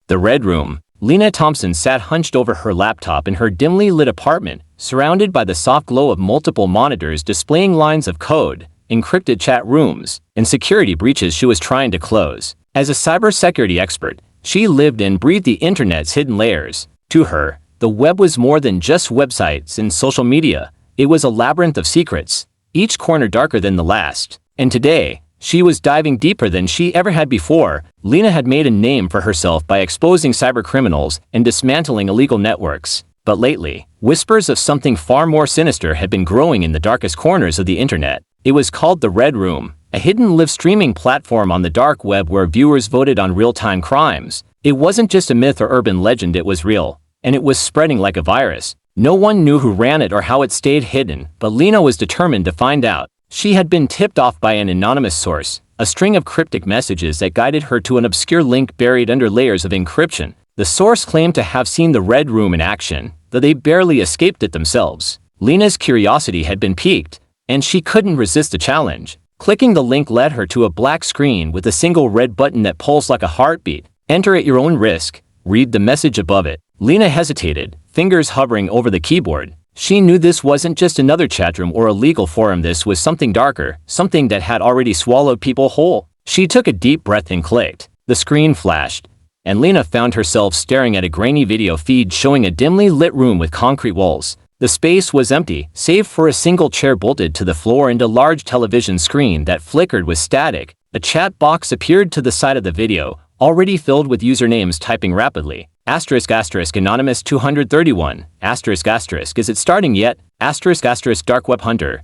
The Red Room. Lena Thompson sat hunched over her laptop in her dimly lit apartment, surrounded by the soft glow of multiple monitors displaying lines of code, encrypted chat rooms, and security breaches she was trying to close. As a cybersecurity expert, she lived and breathed the internet's hidden layers. To her, the web was more than just websites and social media. It was a labyrinth of secrets, each corner darker than the last. And today, she was diving deeper than she ever had before. Lena had made a name for herself by exposing cybercriminals and dismantling illegal networks. But lately, whispers of something far more sinister had been growing in the darkest corners of the internet. It was called the Red Room, a hidden live streaming platform on the dark web where viewers voted on real-time crimes. It wasn't just a myth or urban legend, it was real, and it was spreading like a virus. No one knew who ran it or how it stayed hidden, but Lena was determined to find out. She had been tipped off by an anonymous source, a string of cryptic messages that guided her to an obscure link buried under layers of encryption. The source claimed to have seen the Red Room in action, though they barely escaped it themselves. Lena's curiosity had been piqued, and she couldn't resist the challenge. Clicking the link led her to a black screen with a single red button that pulsed like a heartbeat. Enter at your own risk. Read the message above it. Lena hesitated, fingers hovering over the keyboard. She knew this wasn't just another chatroom or a legal forum. This was something darker, something that had already swallowed people whole. She took a deep breath and clicked. The screen flashed, and Lena found herself staring at a grainy video feed showing a dimly lit room with concrete walls. The space was empty, save for a single chair bolted to the floor and a large television screen that flickered with static. A chat box appeared to the side of the video, already filled with usernames typing rapidly. Anonymous 231, is it starting yet? Dark Web Hunter,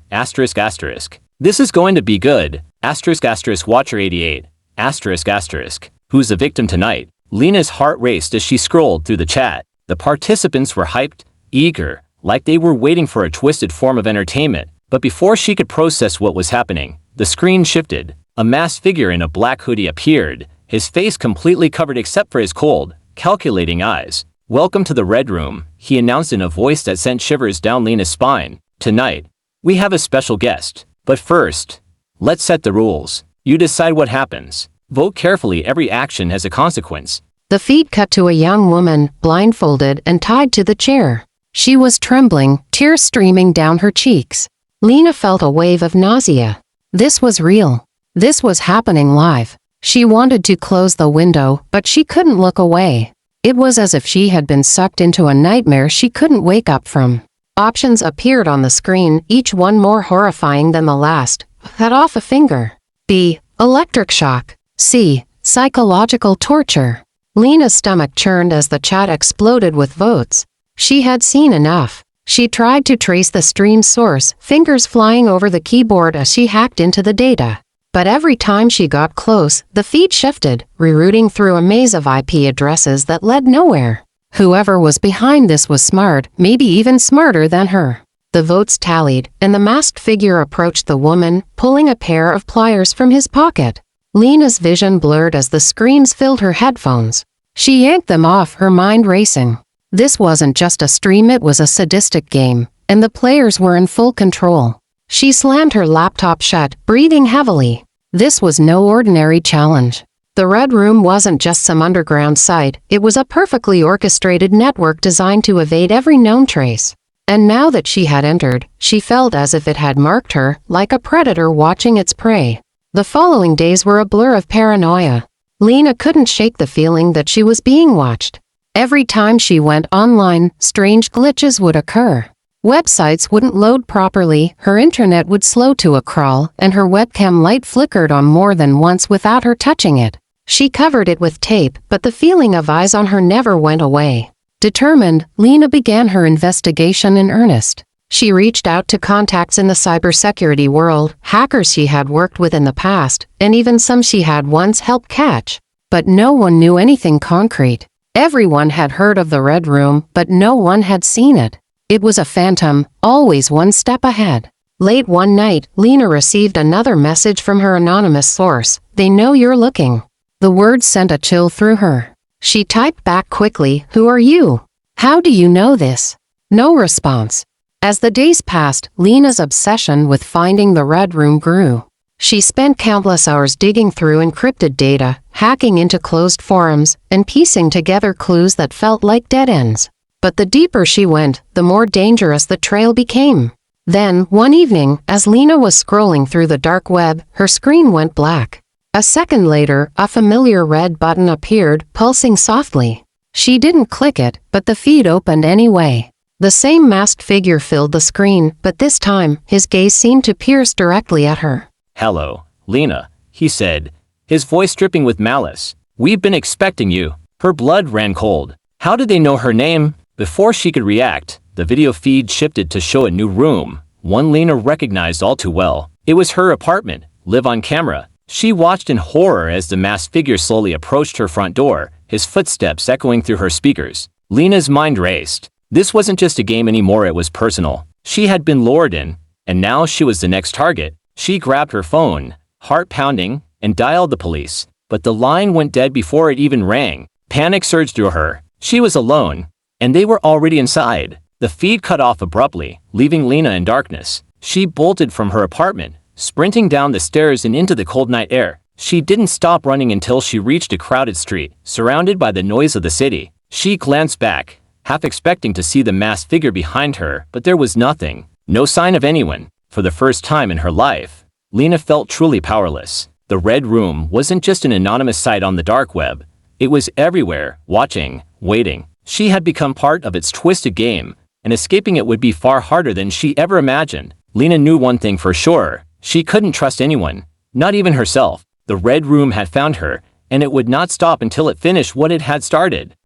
this is going to be good. Watcher 88, who's the victim tonight? Lena's heart raced as she scrolled through the chat. The participants were hyped, eager, like they were waiting for a twisted form of entertainment. But before she could process what was happening, the screen shifted. A masked figure in a black hoodie appeared, his face completely covered except for his cold, calculating eyes. Welcome to the Red Room, he announced in a voice that sent shivers down Lena's spine. Tonight, we have a special guest. But first, let's set the rules. You decide what happens. Vote carefully, every action has a consequence. The feed cut to a young woman, blindfolded and tied to the chair. She was trembling, tears streaming down her cheeks. Lena felt a wave of nausea. This was real. This was happening live. She wanted to close the window, but she couldn't look away. It was as if she had been sucked into a nightmare she couldn't wake up from. Options appeared on the screen, each one more horrifying than the last. Cut off a finger. B. Electric shock. C. Psychological torture. Lena's stomach churned as the chat exploded with votes. She had seen enough. She tried to trace the stream's source, fingers flying over the keyboard as she hacked into the data. But every time she got close, the feed shifted, rerouting through a maze of IP addresses that led nowhere. Whoever was behind this was smart, maybe even smarter than her. The votes tallied, and the masked figure approached the woman, pulling a pair of pliers from his pocket. Lena's vision blurred as the screams filled her headphones. She yanked them off, her mind racing. This wasn't just a stream, it was a sadistic game, and the players were in full control. She slammed her laptop shut, breathing heavily. This was no ordinary challenge. The Red Room wasn't just some underground site, it was a perfectly orchestrated network designed to evade every known trace. And now that she had entered, she felt as if it had marked her, like a predator watching its prey. The following days were a blur of paranoia. Lena couldn't shake the feeling that she was being watched. Every time she went online, strange glitches would occur. Websites wouldn't load properly, her internet would slow to a crawl, and her webcam light flickered on more than once without her touching it. She covered it with tape, but the feeling of eyes on her never went away. Determined, Lena began her investigation in earnest. She reached out to contacts in the cybersecurity world, hackers she had worked with in the past, and even some she had once helped catch. But no one knew anything concrete. Everyone had heard of the Red Room, but no one had seen it. It was a phantom, always one step ahead. Late one night, Lena received another message from her anonymous source. "They know you're looking." The words sent a chill through her. She typed back quickly, "Who are you? How do you know this?" No response. As the days passed, Lena's obsession with finding the Red Room grew. She spent countless hours digging through encrypted data, hacking into closed forums, and piecing together clues that felt like dead ends. But the deeper she went, the more dangerous the trail became. Then, one evening, as Lena was scrolling through the dark web, her screen went black. A second later, a familiar red button appeared, pulsing softly. She didn't click it, but the feed opened anyway. The same masked figure filled the screen, but this time, his gaze seemed to pierce directly at her. "Hello, Lena," he said, his voice dripping with malice. "We've been expecting you." Her blood ran cold. How did they know her name? Before she could react, the video feed shifted to show a new room, one Lena recognized all too well. It was her apartment, live on camera. She watched in horror as the masked figure slowly approached her front door, his footsteps echoing through her speakers. Lena's mind raced. This wasn't just a game anymore, it was personal. She had been lured in, and now she was the next target. She grabbed her phone, heart pounding, and dialed the police. But the line went dead before it even rang. Panic surged through her. She was alone, and they were already inside. The feed cut off abruptly, leaving Lena in darkness. She bolted from her apartment, sprinting down the stairs and into the cold night air. She didn't stop running until she reached a crowded street, surrounded by the noise of the city. She glanced back, half expecting to see the masked figure behind her, but there was nothing. No sign of anyone. For the first time in her life, Lena felt truly powerless. The Red Room wasn't just an anonymous site on the dark web. It was everywhere, watching, waiting. She had become part of its twisted game, and escaping it would be far harder than she ever imagined. Lena knew one thing for sure. She couldn't trust anyone, not even herself. The Red Room had found her, and it would not stop until it finished what it had started.